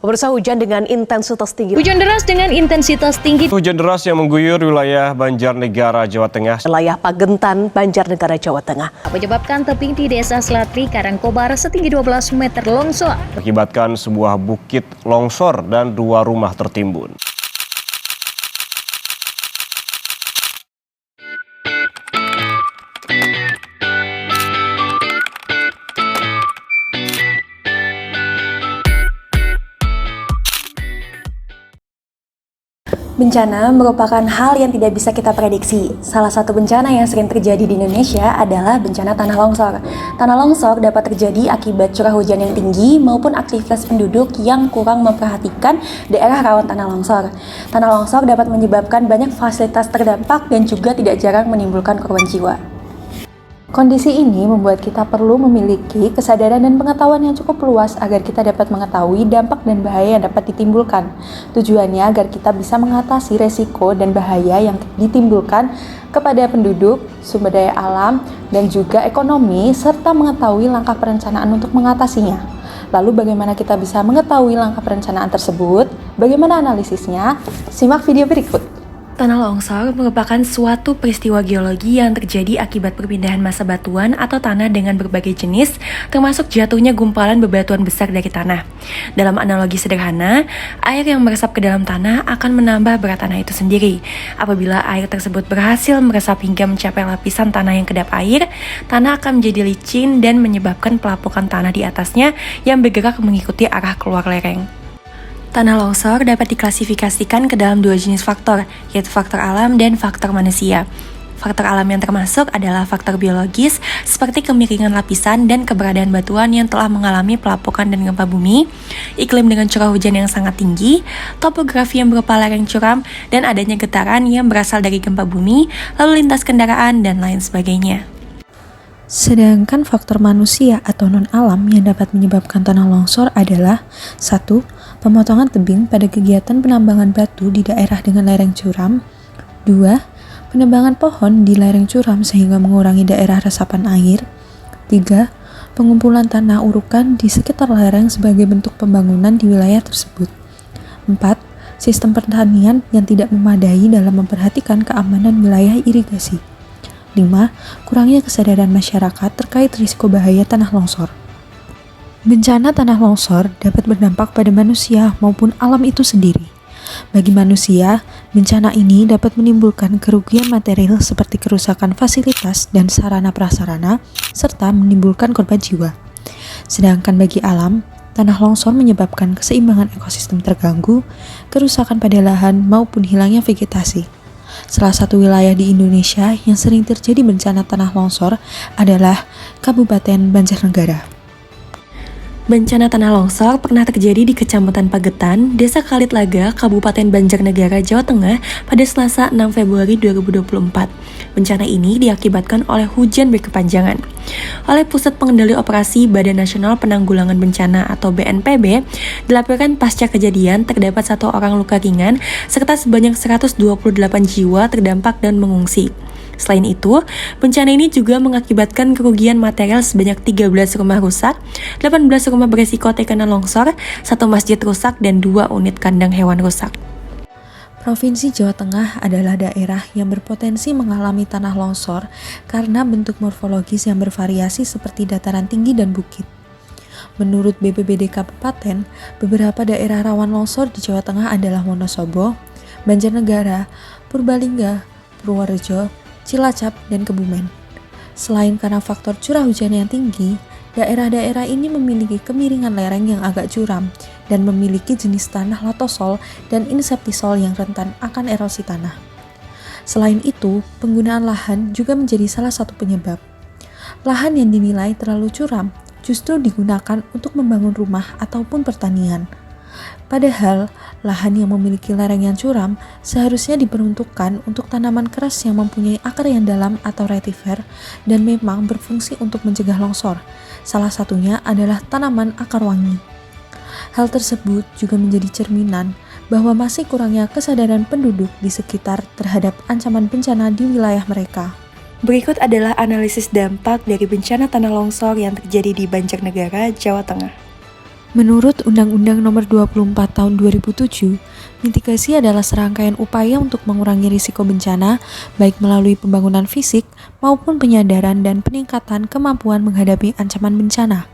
Pemirsa, hujan dengan intensitas tinggi. Hujan deras dengan intensitas tinggi. Hujan deras yang mengguyur wilayah Banjarnegara, Jawa Tengah. Wilayah Pagentan, Banjarnegara, Jawa Tengah. Menyebabkan tebing di Desa Selatri, Karangkobar setinggi 12 meter longsor. Akibatkan sebuah bukit longsor dan 2 rumah tertimbun. Bencana merupakan hal yang tidak bisa kita prediksi. Salah satu bencana yang sering terjadi di Indonesia adalah bencana tanah longsor. Tanah longsor dapat terjadi akibat curah hujan yang tinggi maupun aktivitas penduduk yang kurang memperhatikan daerah rawan tanah longsor. Tanah longsor dapat menyebabkan banyak fasilitas terdampak dan juga tidak jarang menimbulkan korban jiwa. Kondisi ini membuat kita perlu memiliki kesadaran dan pengetahuan yang cukup luas agar kita dapat mengetahui dampak dan bahaya yang dapat ditimbulkan. Tujuannya agar kita bisa mengatasi resiko dan bahaya yang ditimbulkan kepada penduduk, sumber daya alam, dan juga ekonomi, serta mengetahui langkah perencanaan untuk mengatasinya. Lalu bagaimana kita bisa mengetahui langkah perencanaan tersebut? Bagaimana analisisnya? Simak video berikut. Tanah longsor merupakan suatu peristiwa geologi yang terjadi akibat perpindahan massa batuan atau tanah dengan berbagai jenis, termasuk jatuhnya gumpalan bebatuan besar dari tanah. Dalam analogi sederhana, air yang meresap ke dalam tanah akan menambah berat tanah itu sendiri. Apabila air tersebut berhasil meresap hingga mencapai lapisan tanah yang kedap air, tanah akan menjadi licin dan menyebabkan pelapukan tanah di atasnya yang bergerak mengikuti arah keluar lereng. Tanah longsor dapat diklasifikasikan ke dalam 2 jenis faktor, yaitu faktor alam dan faktor manusia. Faktor alam yang termasuk adalah faktor biologis, seperti kemiringan lapisan dan keberadaan batuan yang telah mengalami pelapukan dan gempa bumi, iklim dengan curah hujan yang sangat tinggi, topografi yang berupa lereng curam, dan adanya getaran yang berasal dari gempa bumi, lalu lintas kendaraan, dan lain sebagainya. Sedangkan faktor manusia atau non-alam yang dapat menyebabkan tanah longsor adalah 1. Pemotongan tebing pada kegiatan penambangan batu di daerah dengan lereng curam. 2. Penebangan pohon di lereng curam sehingga mengurangi daerah resapan air. 3. Pengumpulan tanah urukan di sekitar lereng sebagai bentuk pembangunan di wilayah tersebut. 4. Sistem pertanian yang tidak memadai dalam memperhatikan keamanan wilayah irigasi. 5. Kurangnya kesadaran masyarakat terkait risiko bahaya tanah longsor. Bencana tanah longsor dapat berdampak pada manusia maupun alam itu sendiri. Bagi manusia, bencana ini dapat menimbulkan kerugian material seperti kerusakan fasilitas dan sarana prasarana, serta menimbulkan korban jiwa. Sedangkan bagi alam, tanah longsor menyebabkan keseimbangan ekosistem terganggu, kerusakan pada lahan maupun hilangnya vegetasi. Salah satu wilayah di Indonesia yang sering terjadi bencana tanah longsor adalah Kabupaten Banjarnegara. Bencana tanah longsor pernah terjadi di Kecamatan Pagetan, Desa Kalitlaga, Kabupaten Banjarnegara, Jawa Tengah pada Selasa 6 Februari 2024. Bencana ini diakibatkan oleh hujan berkepanjangan. Oleh Pusat Pengendali Operasi Badan Nasional Penanggulangan Bencana atau BNPB, dilaporkan pasca kejadian terdapat 1 orang luka ringan serta sebanyak 128 jiwa terdampak dan mengungsi. Selain itu, bencana ini juga mengakibatkan kerugian material sebanyak 13 rumah rusak, 18 rumah beresiko terkena longsor, 1 masjid rusak, dan 2 unit kandang hewan rusak. Provinsi Jawa Tengah adalah daerah yang berpotensi mengalami tanah longsor karena bentuk morfologis yang bervariasi seperti dataran tinggi dan bukit. Menurut BPBD Kabupaten, beberapa daerah rawan longsor di Jawa Tengah adalah Wonosobo, Banjarnegara, Purbalingga, Purworejo, Cilacap, dan Kebumen. Selain karena faktor curah hujan yang tinggi, daerah-daerah ini memiliki kemiringan lereng yang agak curam dan memiliki jenis tanah latosol dan inseptisol yang rentan akan erosi tanah. Selain itu, penggunaan lahan juga menjadi salah satu penyebab. Lahan yang dinilai terlalu curam justru digunakan untuk membangun rumah ataupun pertanian. Padahal, lahan yang memiliki lereng yang curam seharusnya diperuntukkan untuk tanaman keras yang mempunyai akar yang dalam atau retifer dan memang berfungsi untuk mencegah longsor. Salah satunya adalah tanaman akar wangi. Hal tersebut juga menjadi cerminan bahwa masih kurangnya kesadaran penduduk di sekitar terhadap ancaman bencana di wilayah mereka. Berikut adalah analisis dampak dari bencana tanah longsor yang terjadi di Banjarnegara, Jawa Tengah. Menurut Undang-Undang Nomor 24 Tahun 2007, mitigasi adalah serangkaian upaya untuk mengurangi risiko bencana, baik melalui pembangunan fisik maupun penyadaran dan peningkatan kemampuan menghadapi ancaman bencana.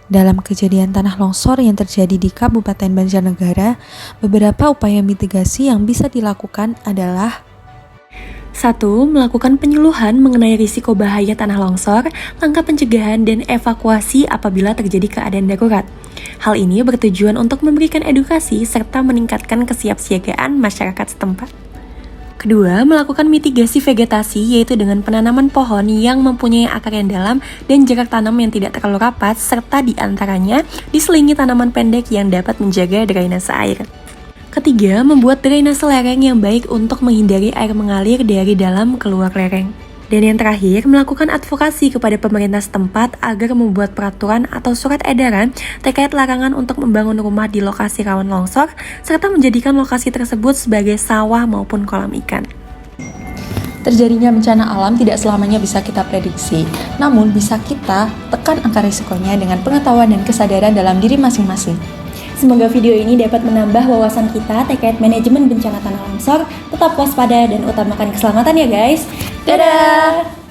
Dalam kejadian tanah longsor yang terjadi di Kabupaten Banjarnegara, beberapa upaya mitigasi yang bisa dilakukan adalah 1. Melakukan penyuluhan mengenai risiko bahaya tanah longsor, langkah pencegahan dan evakuasi apabila terjadi keadaan darurat. Hal ini bertujuan untuk memberikan edukasi serta meningkatkan kesiapsiagaan masyarakat setempat. Kedua, melakukan mitigasi vegetasi yaitu dengan penanaman pohon yang mempunyai akar yang dalam dan jarak tanam yang tidak terlalu rapat serta diantaranya diselingi tanaman pendek yang dapat menjaga drainase air. Ketiga, membuat drainase lereng yang baik untuk menghindari air mengalir dari dalam keluar lereng. Dan yang terakhir, melakukan advokasi kepada pemerintah setempat agar membuat peraturan atau surat edaran terkait larangan untuk membangun rumah di lokasi rawan longsor, serta menjadikan lokasi tersebut sebagai sawah maupun kolam ikan. Terjadinya bencana alam tidak selamanya bisa kita prediksi, namun bisa kita tekan angka risikonya dengan pengetahuan dan kesadaran dalam diri masing-masing. Semoga video ini dapat menambah wawasan kita terkait manajemen bencana tanah longsor. Tetap waspada dan utamakan keselamatan ya guys. Dadah!